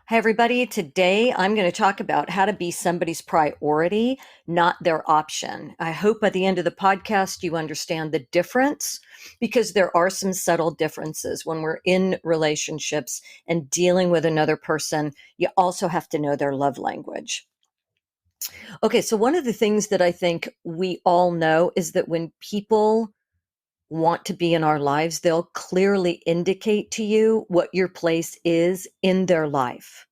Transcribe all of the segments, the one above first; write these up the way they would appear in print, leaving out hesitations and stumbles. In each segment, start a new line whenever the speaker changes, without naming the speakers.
Hi, everybody. Today I'm going to talk about how to be somebody's priority, not their option. I hope by the end of the podcast you understand the difference because there are some subtle differences when we're in relationships and dealing with another person. You also have to know their love language. Okay, so one of the things that I think we all know is that when people want to be in our lives, they'll clearly indicate to you what your place is in their life.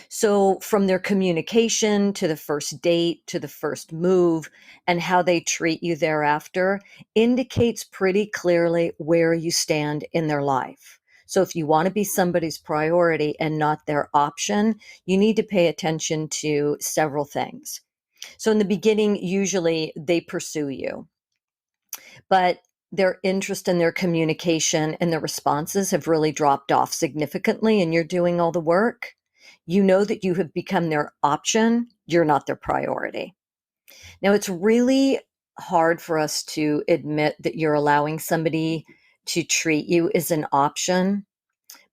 So, from their communication to the first date to the first move and how they treat you thereafter indicates pretty clearly where you stand in their life. So, if you want to be somebody's priority and not their option, you need to pay attention to several things. So, in the beginning, usually they pursue you, but their interest in their communication and their responses have really dropped off significantly, and you're doing all the work. You know that you have become their option, you're not their priority. Now, it's really hard for us to admit that you're allowing somebody to treat you as an option,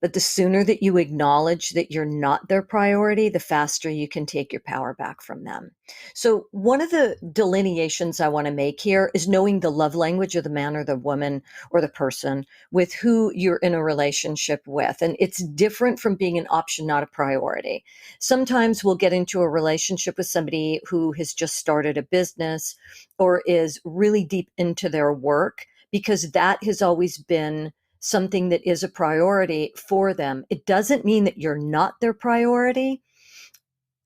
but the sooner that you acknowledge that you're not their priority, the faster you can take your power back from them. So, one of the delineations I want to make here is knowing the love language of the man or the woman or the person with who you're in a relationship with. And it's different from being an option, not a priority. Sometimes we'll get into a relationship with somebody who has just started a business or is really deep into their work because that has always been something that is a priority for them. It doesn't mean that you're not their priority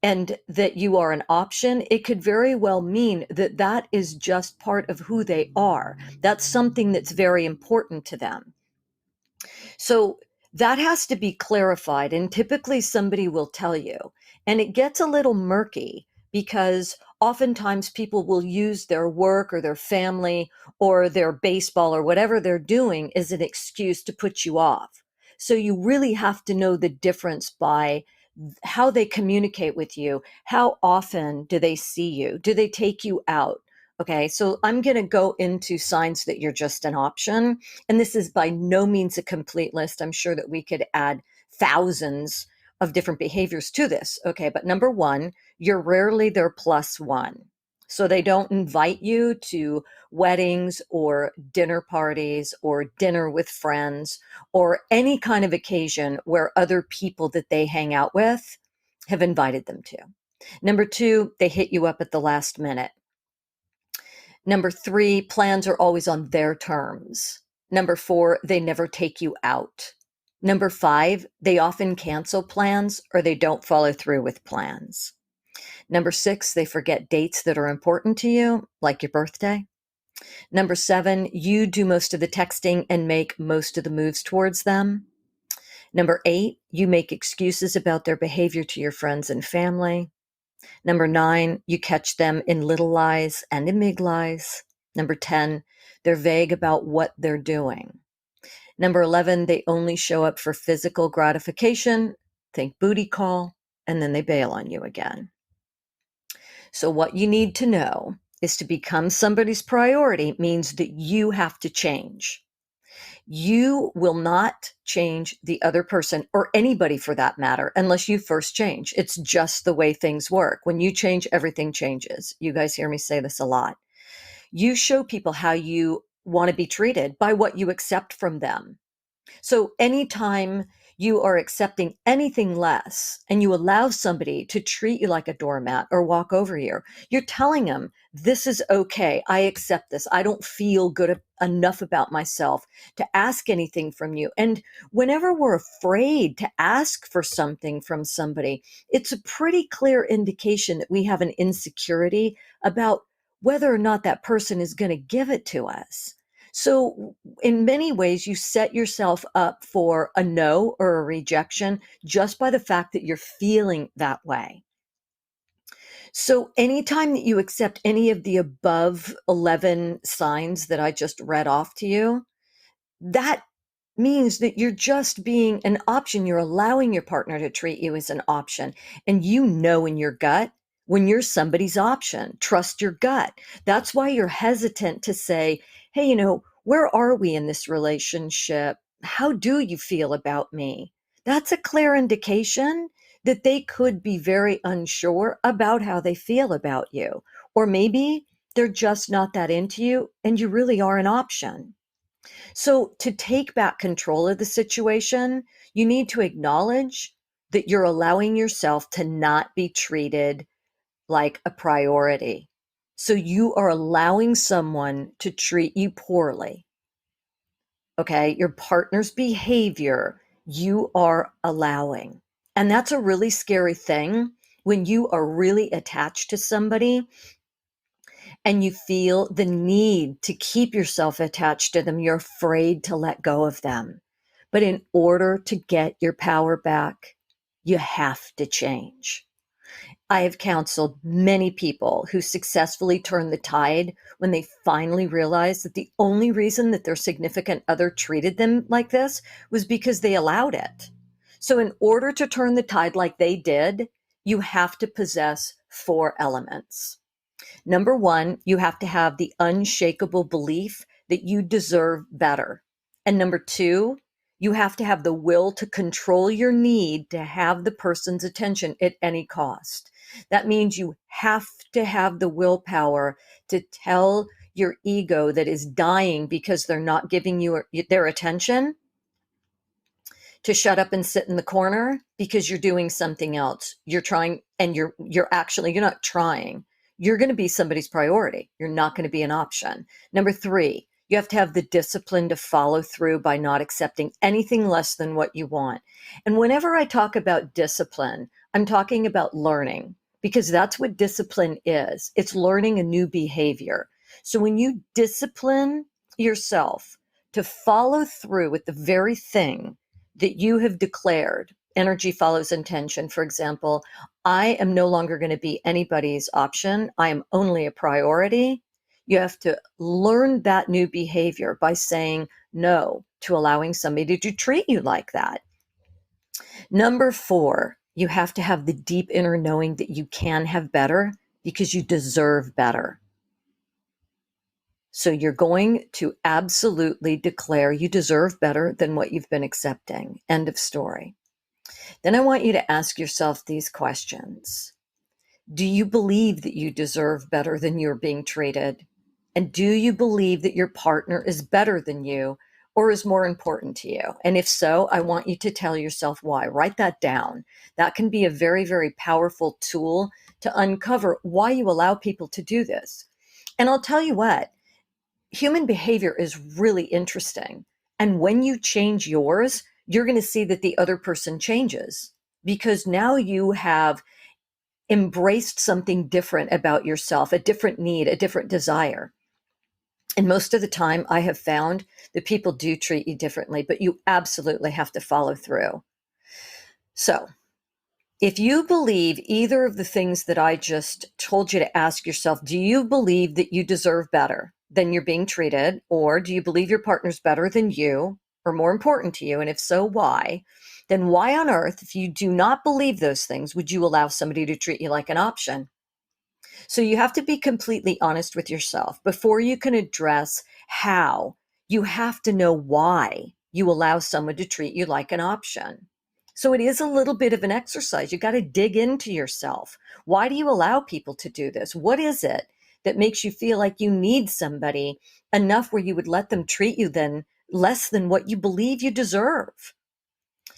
and that you are an option. It could very well mean that that is just part of who they are. That's something that's very important to them. So that has to be clarified. And typically somebody will tell you. And it gets a little murky because oftentimes people will use their work or their family or their baseball or whatever they're doing as an excuse to put you off. So you really have to know the difference by how they communicate with you. How often do they see you? Do they take you out? Okay, so I'm going to go into signs that you're just an option. And this is by no means a complete list. I'm sure that we could add thousands of different behaviors to this. Okay, but number one, you're rarely their plus one. So they don't invite you to weddings or dinner parties or dinner with friends or any kind of occasion where other people that they hang out with have invited them to. Number two, they hit you up at the last minute. Number three, plans are always on their terms. Number four, they never take you out. Number five, they often cancel plans or they don't follow through with plans. Number six, they forget dates that are important to you, like your birthday. Number seven, you do most of the texting and make most of the moves towards them. Number eight, you make excuses about their behavior to your friends and family. Number nine, you catch them in little lies and in big lies. Number 10, they're vague about what they're doing. Number 11, they only show up for physical gratification, think booty call, and then they bail on you again. So, what you need to know is to become somebody's priority means that you have to change. You will not change the other person or anybody for that matter unless you first change. It's just the way things work. When you change, everything changes. You guys hear me say this a lot. You show people how you want to be treated by what you accept from them. So anytime you are accepting anything less and you allow somebody to treat you like a doormat or walk over you, you're telling them, this is okay. I accept this. I don't feel good enough about myself to ask anything from you. And whenever we're afraid to ask for something from somebody, it's a pretty clear indication that we have an insecurity about whether or not that person is going to give it to us. So, in many ways, you set yourself up for a no or a rejection just by the fact that you're feeling that way. So, anytime that you accept any of the above 11 signs that I just read off to you, that means that you're just being an option. You're allowing your partner to treat you as an option. And you know in your gut when you're somebody's option. Trust your gut. That's why you're hesitant to say, hey, where are we in this relationship? How do you feel about me? That's a clear indication that they could be very unsure about how they feel about you. Or maybe they're just not that into you and you really are an option. So, to take back control of the situation, you need to acknowledge that you're allowing yourself to not be treated like a priority. So, you are allowing someone to treat you poorly. Okay. Your partner's behavior, you are allowing. And that's a really scary thing when you are really attached to somebody and you feel the need to keep yourself attached to them. You're afraid to let go of them. But in order to get your power back, you have to change. I have counseled many people who successfully turned the tide when they finally realized that the only reason that their significant other treated them like this was because they allowed it. So, in order to turn the tide like they did, you have to possess 4 elements. Number one, you have to have the unshakable belief that you deserve better. And number two, you have to have the will to control your need to have the person's attention at any cost. That means you have to have the willpower to tell your ego that is dying because they're not giving you their attention to shut up and sit in the corner because you're doing something else. You're trying and you're not trying. You're going to be somebody's priority. You're not going to be an option. Number three, you have to have the discipline to follow through by not accepting anything less than what you want. And whenever I talk about discipline, I'm talking about learning because that's what discipline is. It's learning a new behavior. So when you discipline yourself to follow through with the very thing that you have declared, energy follows intention. For example, I am no longer going to be anybody's option. I am only a priority. You have to learn that new behavior by saying no to allowing somebody to treat you like that. Number four, you have to have the deep inner knowing that you can have better because you deserve better. So you're going to absolutely declare you deserve better than what you've been accepting. End of story. Then I want you to ask yourself these questions. Do you believe that you deserve better than you're being treated? And do you believe that your partner is better than you or is more important to you? And if so, I want you to tell yourself why. Write that down. That can be a very, very powerful tool to uncover why you allow people to do this. And I'll tell you what, human behavior is really interesting. And when you change yours, you're going to see that the other person changes because now you have embraced something different about yourself, a different need, a different desire. And most of the time, I have found that people do treat you differently, but you absolutely have to follow through. So, if you believe either of the things that I just told you to ask yourself, do you believe that you deserve better than you're being treated? Or do you believe your partner's better than you or more important to you? And if so, why? Then why on earth, if you do not believe those things, would you allow somebody to treat you like an option? So you have to be completely honest with yourself before you can address how. You have to know why you allow someone to treat you like an option. So it is a little bit of an exercise. You got to dig into yourself. Why do you allow people to do this? What is it that makes you feel like you need somebody enough where you would let them treat you then less than what you believe you deserve?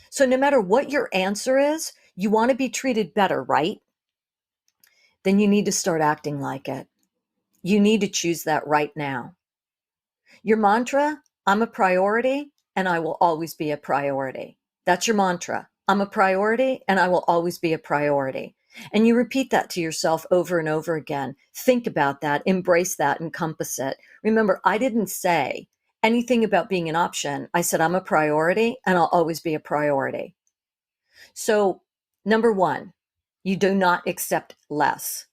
So no matter what your answer is, you want to be treated better, right? Then you need to start acting like it. You need to choose that right now. Your mantra, I'm a priority and I will always be a priority. That's your mantra. I'm a priority and I will always be a priority. And you repeat that to yourself over and over again. Think about that, embrace that, encompass it. Remember, I didn't say anything about being an option. I said, I'm a priority and I'll always be a priority. So, number one, you do not accept less.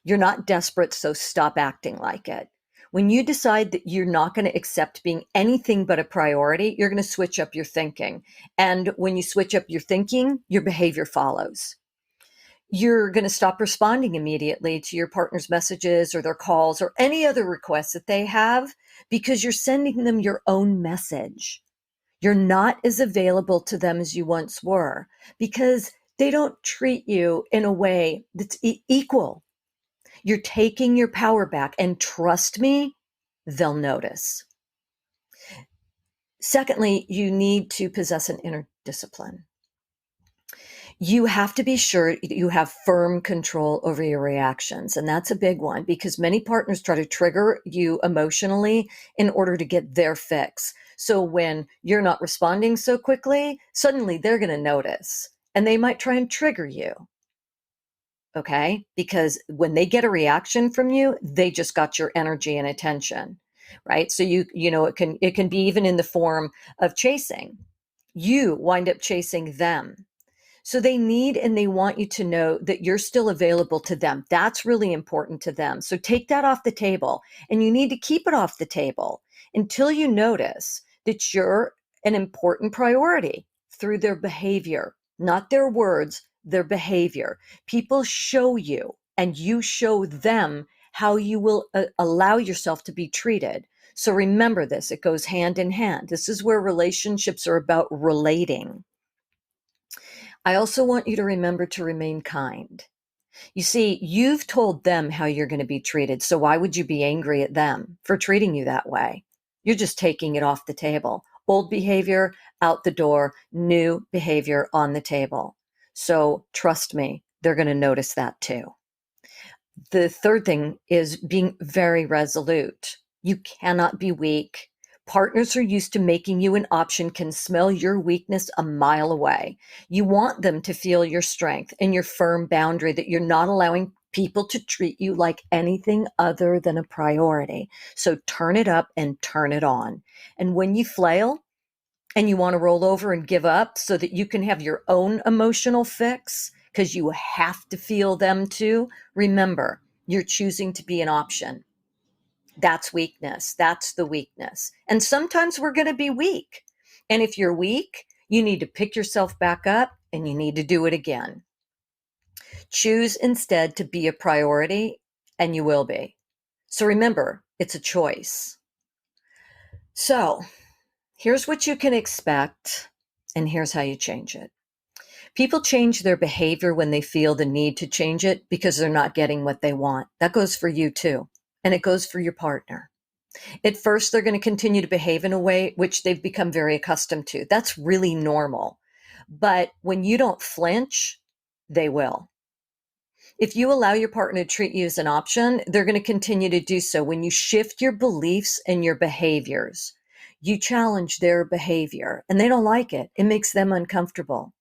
You're not desperate, so stop acting like it. When you decide that you're not going to accept being anything but a priority, you're going to switch up your thinking. And when you switch up your thinking, your behavior follows. You're going to stop responding immediately to your partner's messages or their calls or any other requests that they have because you're sending them your own message. You're not as available to them as you once were because They don't treat you in a way that's equal. You're taking your power back, and trust me, they'll notice. Secondly, you need to possess an inner discipline. You have to be sure you have firm control over your reactions. And that's a big one because many partners try to trigger you emotionally in order to get their fix. So when you're not responding so quickly, suddenly they're going to notice and they might try and trigger you. Okay. Because when they get a reaction from you, they just got your energy and attention. Right. So it can be even in the form of chasing. You wind up chasing them. So they need and they want you to know that you're still available to them. That's really important to them. So take that off the table, and you need to keep it off the table until you notice that you're an important priority through their behavior, not their words, their behavior. People show you and you show them how you will allow yourself to be treated. So remember this, it goes hand in hand. This is where relationships are about relating. I also want you to remember to remain kind. You see, you've told them how you're going to be treated. So why would you be angry at them for treating you that way? You're just taking it off the table. Old behavior out the door, new behavior on the table. So trust me, they're going to notice that too. The third thing is being very resolute. You cannot be weak. Partners are used to making you an option, can smell your weakness a mile away. You want them to feel your strength and your firm boundary, that you're not allowing people to treat you like anything other than a priority. So turn it up and turn it on. And when you flail and you want to roll over and give up so that you can have your own emotional fix, because you have to feel them too, remember, you're choosing to be an option. That's weakness. That's the weakness. And sometimes we're going to be weak. And if you're weak, you need to pick yourself back up and you need to do it again. Choose instead to be a priority, and you will be. So remember, it's a choice. So here's what you can expect, and here's how you change it. People change their behavior when they feel the need to change it because they're not getting what they want. That goes for you too. And it goes for your partner. At first, they're going to continue to behave in a way which they've become very accustomed to. That's really normal. But when you don't flinch, they will. If you allow your partner to treat you as an option, they're going to continue to do so. When you shift your beliefs and your behaviors, you challenge their behavior and they don't like it. It makes them uncomfortable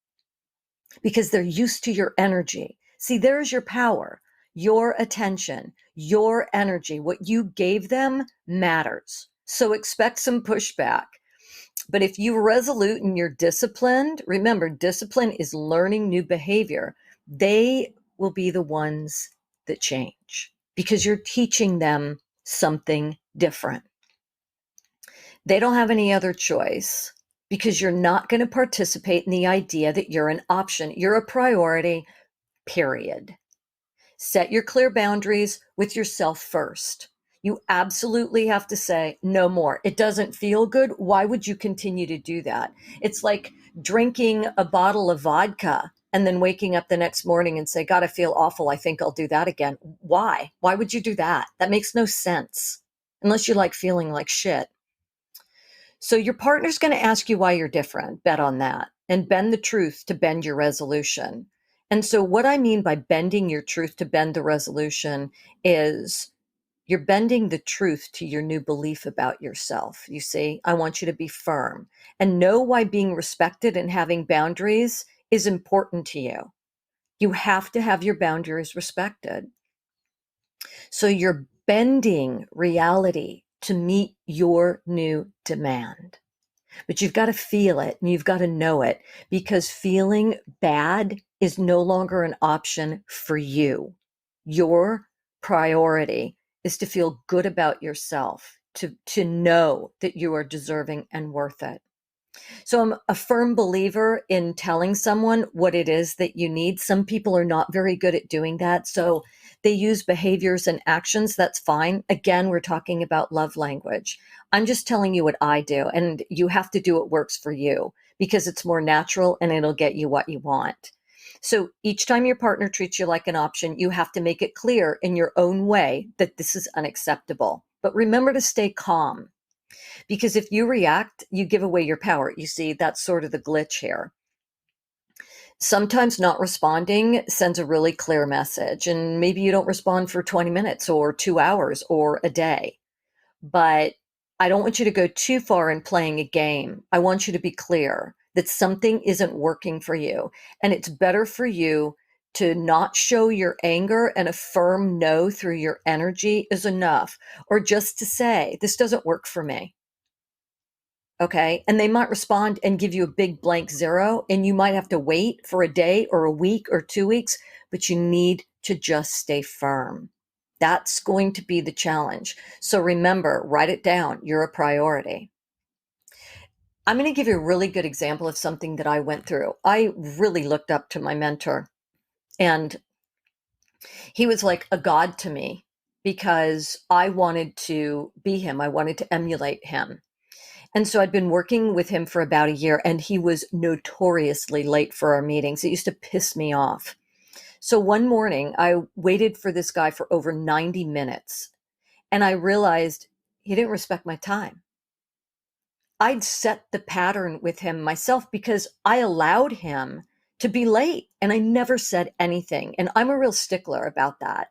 because they're used to your energy. See, there's your power, your attention, your energy. What you gave them matters. So expect some pushback. But if you're resolute and you're disciplined, remember, discipline is learning new behavior. They will be the ones that change because you're teaching them something different. They don't have any other choice because you're not going to participate in the idea that you're an option. You're a priority, period. Set your clear boundaries with yourself first. You absolutely have to say no more. It doesn't feel good. Why would you continue to do that? It's like drinking a bottle of vodka and then waking up the next morning and say, God, I feel awful. I think I'll do that again. Why? Why would you do that? That makes no sense unless you like feeling like shit. So your partner's going to ask you why you're different. Bet on that. And bend the truth to bend your resolution. And so what I mean by bending your truth to bend the resolution is you're bending the truth to your new belief about yourself. You see, I want you to be firm and know why being respected and having boundaries is important to you. You have to have your boundaries respected. So you're bending reality to meet your new demand. But you've got to feel it and you've got to know it, because feeling bad is no longer an option for you. Your priority is to feel good about yourself, to know that you are deserving and worth it. So I'm a firm believer in telling someone what it is that you need. Some people are not very good at doing that. So they use behaviors and actions. That's fine. Again, we're talking about love language. I'm just telling you what I do, and you have to do what works for you because it's more natural and it'll get you what you want. So each time your partner treats you like an option, you have to make it clear in your own way that this is unacceptable. But remember to stay calm, because if you react, you give away your power. You see, that's sort of the glitch here. Sometimes not responding sends a really clear message, and maybe you don't respond for 20 minutes or 2 hours or a day. But I don't want you to go too far in playing a game. I want you to be clear that something isn't working for you. And it's better for you to not show your anger, and a firm no through your energy is enough. Or just to say, this doesn't work for me. Okay. And they might respond and give you a big blank zero, and you might have to wait for a day or a week or 2 weeks, but you need to just stay firm. That's going to be the challenge. So remember, write it down. You're a priority. I'm going to give you a really good example of something that I went through. I really looked up to my mentor, and he was like a god to me because I wanted to be him. I wanted to emulate him. And so I'd been working with him for about a year, and he was notoriously late for our meetings. It used to piss me off. So one morning, I waited for this guy for over 90 minutes, and I realized he didn't respect my time. I'd set the pattern with him myself because I allowed him to be late, and I never said anything. And I'm a real stickler about that.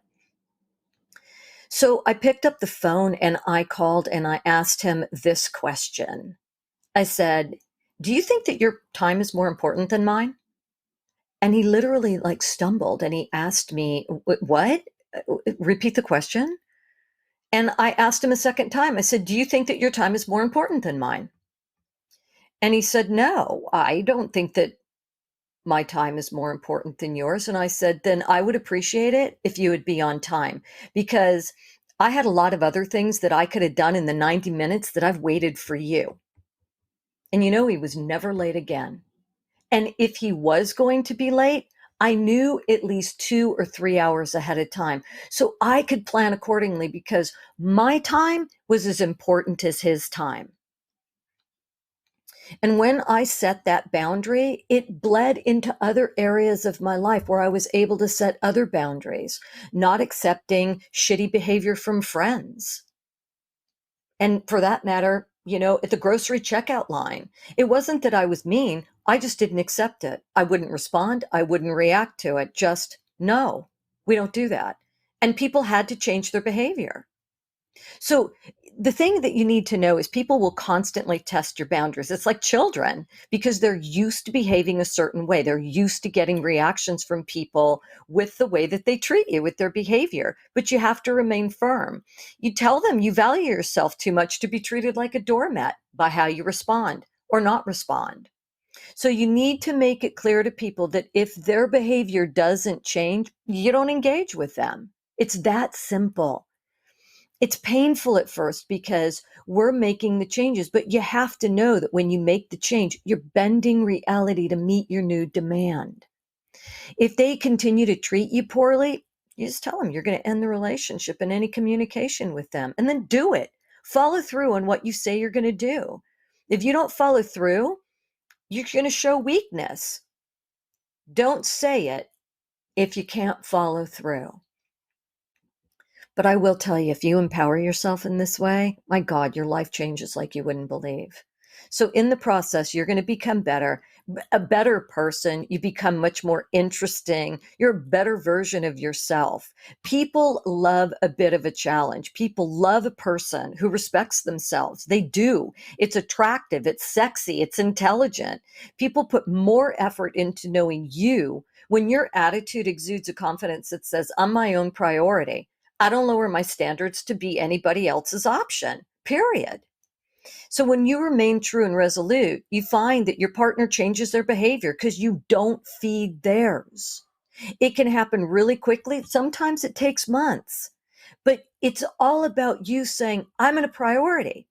So I picked up the phone and I called and I asked him this question. I said, "Do you think that your time is more important than mine?" And he literally like stumbled and he asked me, "What? Repeat the question." And I asked him a second time. I said, "Do you think that your time is more important than mine?" And he said, "No, I don't think that my time is more important than yours." And I said, "Then I would appreciate it if you would be on time, because I had a lot of other things that I could have done in the 90 minutes that I've waited for you." And he was never late again. And if he was going to be late, I knew at least 2 or 3 hours ahead of time. So I could plan accordingly because my time was as important as his time. And when I set that boundary, it bled into other areas of my life where I was able to set other boundaries, not accepting shitty behavior from friends. And for that matter, at the grocery checkout line, it wasn't that I was mean. I just didn't accept it. I wouldn't respond. I wouldn't react to it. Just no, we don't do that. And people had to change their behavior. So the thing that you need to know is people will constantly test your boundaries. It's like children, because they're used to behaving a certain way. They're used to getting reactions from people with the way that they treat you, with their behavior. But you have to remain firm. You tell them you value yourself too much to be treated like a doormat by how you respond or not respond. So you need to make it clear to people that if their behavior doesn't change, you don't engage with them. It's that simple. It's painful at first because we're making the changes, but you have to know that when you make the change, you're bending reality to meet your new demand. If they continue to treat you poorly, you just tell them you're going to end the relationship and any communication with them, and then do it. Follow through on what you say you're going to do. If you don't follow through, you're going to show weakness. Don't say it if you can't follow through. But I will tell you, if you empower yourself in this way, my God, your life changes like you wouldn't believe. So in the process, you're going to become a better person. You become much more interesting. You're a better version of yourself. People love a bit of a challenge. People love a person who respects themselves. They do. It's attractive. It's sexy. It's intelligent. People put more effort into knowing you when your attitude exudes a confidence that says, "I'm my own priority. I don't lower my standards to be anybody else's option, period." So when you remain true and resolute, you find that your partner changes their behavior because you don't feed theirs. It can happen really quickly. Sometimes it takes months, but it's all about you saying, "I'm a priority."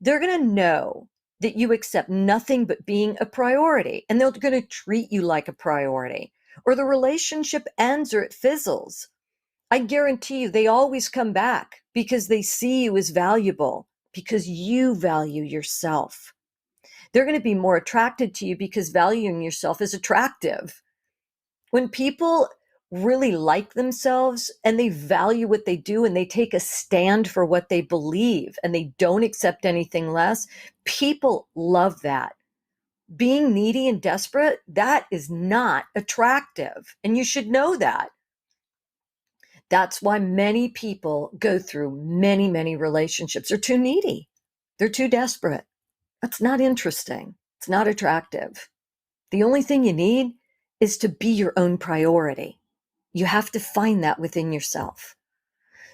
They're going to know that you accept nothing but being a priority, and they're going to treat you like a priority, or the relationship ends or it fizzles. I guarantee you they always come back because they see you as valuable, because you value yourself. They're going to be more attracted to you because valuing yourself is attractive. When people really like themselves and they value what they do and they take a stand for what they believe and they don't accept anything less, people love that. Being needy and desperate, that is not attractive. And you should know that. That's why many people go through many, many relationships. They're too needy. They're too desperate. That's not interesting. It's not attractive. The only thing you need is to be your own priority. You have to find that within yourself.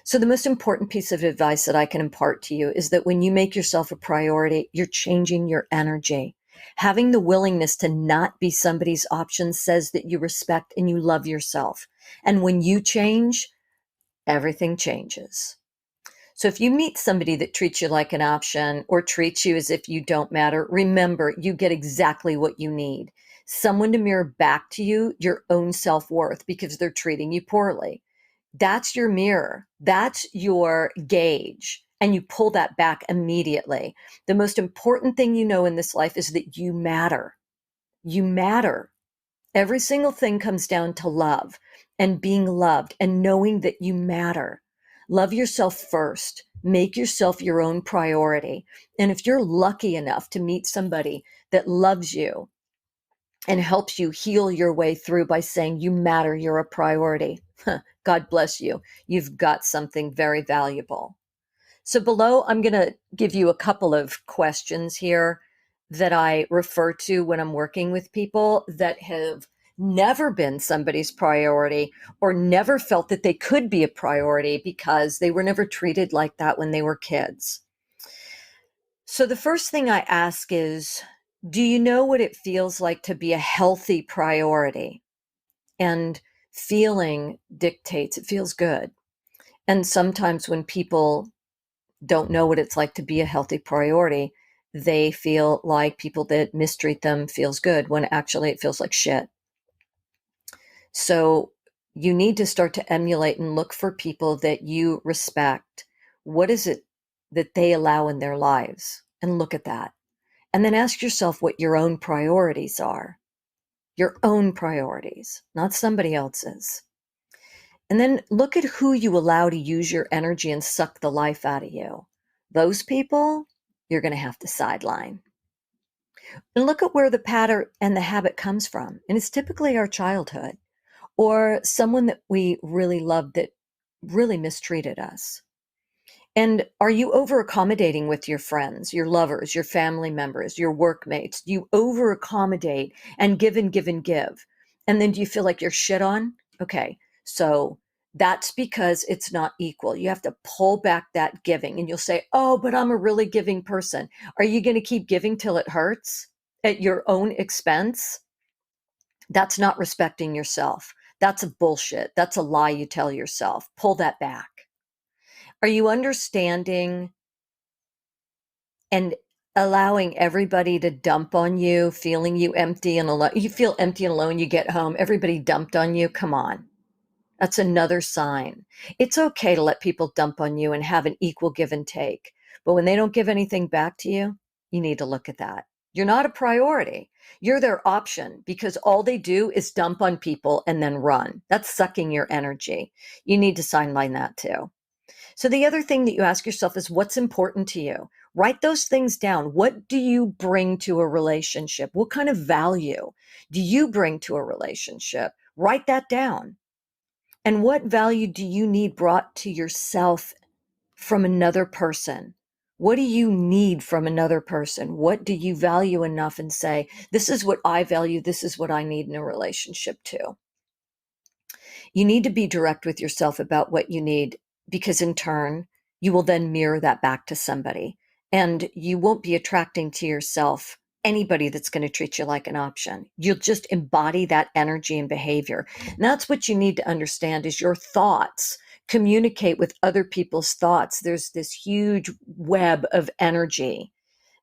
So the most important piece of advice that I can impart to you is that when you make yourself a priority, you're changing your energy. Having the willingness to not be somebody's option says that you respect and you love yourself. And when you change, everything changes. So if you meet somebody that treats you like an option or treats you as if you don't matter, remember you get exactly what you need. Someone to mirror back to you your own self-worth because they're treating you poorly. That's your mirror. That's your gauge. And you pull that back immediately. The most important thing you know in this life is that you matter. You matter. Every single thing comes down to love and being loved and knowing that you matter. Love yourself first. Make yourself your own priority. And if you're lucky enough to meet somebody that loves you and helps you heal your way through by saying you matter, you're a priority, God bless you. You've got something very valuable. So below, I'm going to give you a couple of questions here that I refer to when I'm working with people that have never been somebody's priority or never felt that they could be a priority because they were never treated like that when they were kids. So the first thing I ask is, do you know what it feels like to be a healthy priority? And feeling dictates, it feels good. And sometimes when people don't know what it's like to be a healthy priority, they feel like people that mistreat them feels good when actually it feels like shit. So you need to start to emulate and look for people that you respect. What is it that they allow in their lives? And look at that. And then ask yourself what your own priorities are. Your own priorities, not somebody else's. And then look at who you allow to use your energy and suck the life out of you. Those people, you're going to have to sideline. And look at where the pattern and the habit comes from. And it's typically our childhood or someone that we really loved that really mistreated us. And are you over accommodating with your friends, your lovers, your family members, your workmates? Do you over accommodate and give and give and give? And then do you feel like you're shit on? Okay, so that's because it's not equal. You have to pull back that giving and you'll say, oh, but I'm a really giving person. Are you going to keep giving till it hurts at your own expense? That's not respecting yourself. That's a bullshit. That's a lie you tell yourself. Pull that back. Are you understanding and allowing everybody to dump on you, feeling you empty and alone? You feel empty and alone, you get home, everybody dumped on you. Come on. That's another sign. It's okay to let people dump on you and have an equal give and take. But when they don't give anything back to you, you need to look at that. You're not a priority. You're their option because all they do is dump on people and then run. That's sucking your energy. You need to sideline that too. So the other thing that you ask yourself is what's important to you? Write those things down. What do you bring to a relationship? What kind of value do you bring to a relationship? Write that down. And what value do you need brought to yourself from another person? What do you need from another person? What do you value enough and say, this is what I value, this is what I need in a relationship too? You need to be direct with yourself about what you need because in turn, you will then mirror that back to somebody and you won't be attracting to yourself anybody that's going to treat you like an option. You'll just embody that energy and behavior. And that's what you need to understand is your thoughts communicate with other people's thoughts. There's this huge web of energy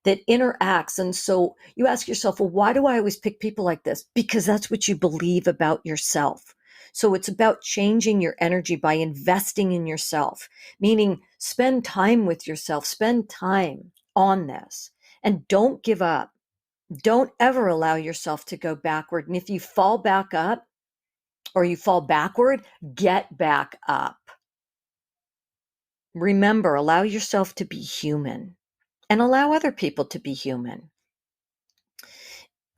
that interacts. And so you ask yourself, well, why do I always pick people like this? Because that's what you believe about yourself. So it's about changing your energy by investing in yourself, meaning spend time with yourself, spend time on this, and don't give up. Don't ever allow yourself to go backward. And if you fall back up, or you fall backward, get back up. Remember, allow yourself to be human and allow other people to be human.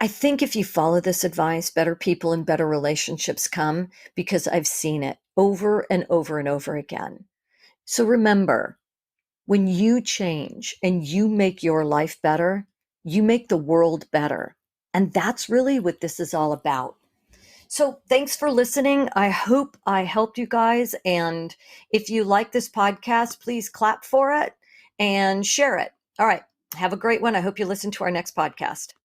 I think if you follow this advice, better people and better relationships come, because I've seen it over and over and over again. So remember, when you change and you make your life better, you make the world better. And that's really what this is all about. So thanks for listening. I hope I helped you guys. And if you like this podcast, please clap for it and share it. All right. Have a great one. I hope you listen to our next podcast.